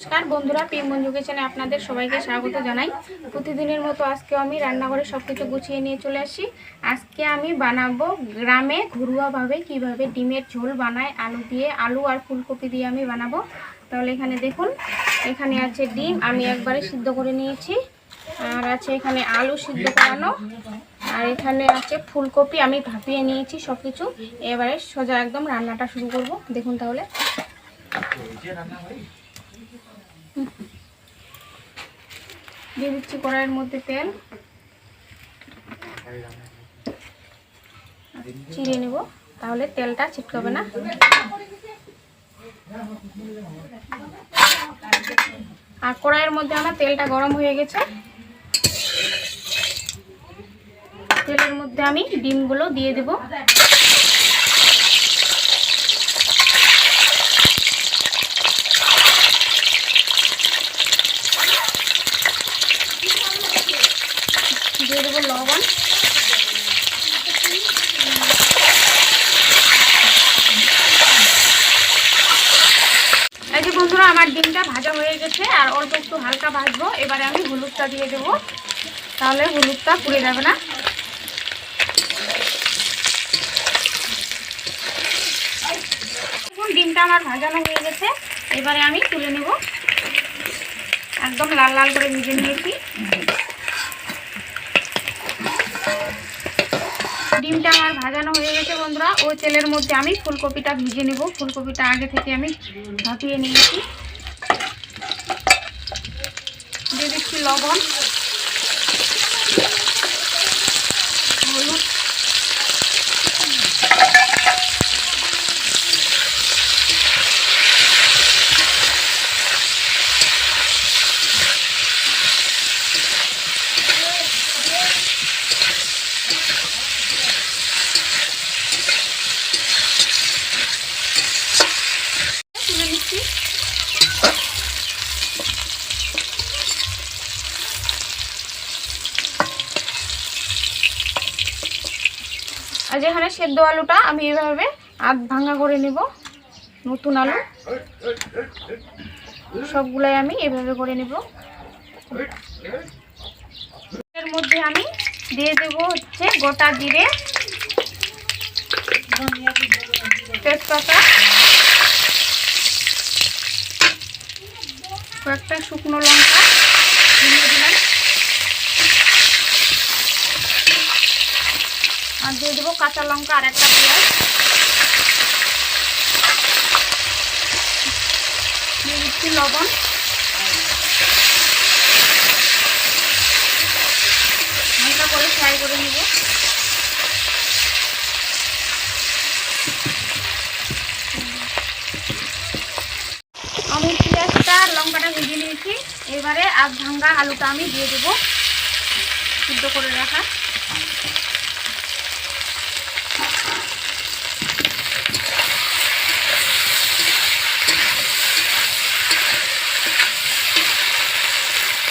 नमस्कार बंधुरा पिएम बंधु किचेने आपनादेर सबाइके स्वागत जानाई। प्रतिदिनेर मतो आजके आमी रान्नाघरे सबकिछु गुछिए निये चले आसि। आजके आमी बानाबो ग्रामे घरुआ भावे किभाबे डिमेर झोल बानाय आलू दिए, आलू और फुलकपि दिए आमी बानाबो। ताहले एखाने देखुन, एखाने आछे डिम आमी एकबारे सिद्ध करे नियेछि, आर आछे एखाने आलू सिद्ध करानो, और एखाने आछे फुलकपि आमी भापिए नियेछि सबकिछु। एबारे सोजा एकदम रान्नाटा शुरू करब। देखुन ताहले দিয়ে দিচ্ছি কড়াইয়ের মধ্যে তেল, চিড়ে নেব, তাহলে তেলটা ছিটকাবে না। আর কড়াইয়ের মধ্যে আমার তেলটা গরম হয়ে গেছে। তেলের মধ্যে আমি ডিমগুলো দিয়ে দেব। দিয়ে দেবো লবণ, এই যে বন্ধুরা আমার ডিমটা ভাজা হয়ে গেছে আর অল্প একটু হালকা ভাজবো। এবারে আমি হলুদটা দিয়ে দেবো, তাহলে হলুদটা পুড়ে যাবে না। ডিমটা আমার ভাজানো হয়ে গেছে, এবারে আমি তুলে নেব। একদম লাল লাল করে ভেজে নিয়েছি। ডিমটা আমার ভাজানো হয়ে গেছে বন্ধুরা। ওই তেলের মধ্যে আমি ফুলকপিটা ভেজে নেব। ফুলকপিটা আগে থেকে আমি ভাপিয়ে নিয়েছি। দিয়ে দিচ্ছি লবণ, হলুদ, তুলে নিচ্ছি। আর যেখানে সেদ্ধ আলুটা আমি এভাবে আধ ভাঙা করে নেব। নতুন আলু সবগুলাই আমি এভাবে করে নেব। এর মধ্যে আমি দিয়ে দেব হচ্ছে গোটা জিরে, তেজপাতা, কয়েকটা শুকনো লঙ্কা দিয়ে দিলাম, আর দিয়ে দেবো কাঁচা লঙ্কা আর একটা পেঁয়াজ। দিয়ে দিচ্ছি লবণ, হালকা করে ফ্রাই করে নেব। আমি পেঁয়াজটা লঙ্কাটা ভেজে নিয়েছি। এবারে আধ ভাঙা আলুটা আমি দিয়ে দেবো সিদ্ধ করে রাখা।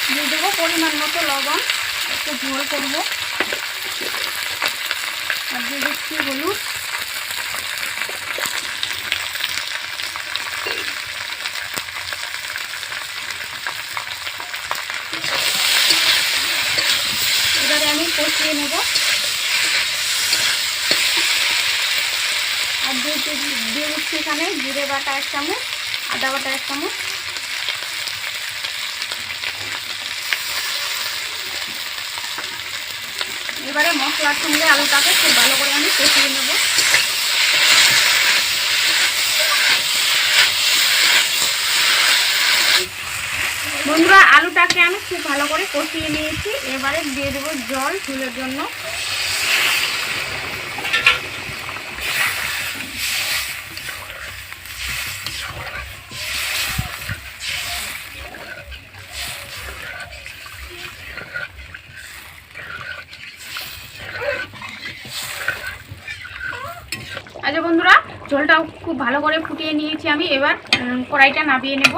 দিয়ে দেবো পরিমাণ মতো লবণ, একটু ঝোল করবো। আর দিয়ে দিচ্ছি হলুদ, এবারে আমি কষিয়ে নেব। আর দিয়ে দিচ্ছি এখানে জিরে বাটা 1 চামচ, আদা বাটা 1 চামচ। এবারে মশলার সঙ্গে আলুটাকে খুব ভালো করে আমি কষিয়ে নেব। বন্ধুরা আলুটাকে আমি খুব ভালো করে কষিয়ে নিয়েছি। এবারে দিয়ে দেবো জল ঝোলের জন্য। আচ্ছা বন্ধুরা ঝোলটা খুব ভালো করে ফুটিয়ে নিয়েছি আমি। এবার কড়াইটা নামিয়ে নেব।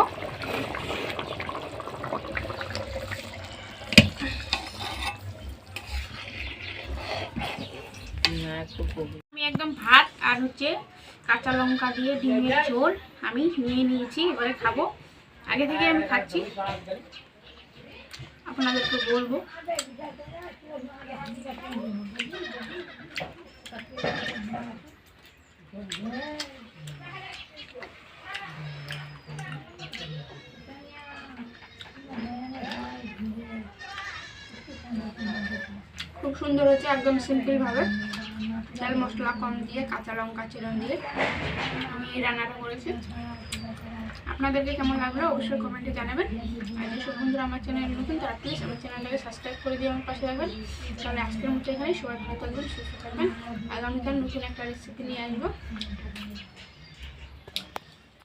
আমি একদম ভাত আর হচ্ছে কাঁচা লঙ্কা দিয়ে ডিমের ঝোল আমি নিয়ে নিয়েছি, এবারে খাবো। আগে থেকে আমি খাচ্ছি, আপনাদেরকে বলবো। খুব সুন্দর হচ্ছে, একদম সিম্পল ভাবে, তেল মশলা কম দিয়ে, কাঁচা লঙ্কা চিরন দিয়ে আমি এই রান্নাটা করেছি। আপনাদেরকে কেমন লাগলো অবশ্যই কমেন্টে জানাবেন। আর যেসব বন্ধুরা আমার চ্যানেল নতুন তারা প্লিজ আমার চ্যানেলটাকে সাবস্ক্রাইব করে দিয়ে আমার পাশে থাকবেন। তাহলে আজকের মতো এখানে সবাই ভালো থাকবেন, সুস্থ থাকবেন। আগামীকাল নতুন একটা রেসিপি নিয়ে আসবো।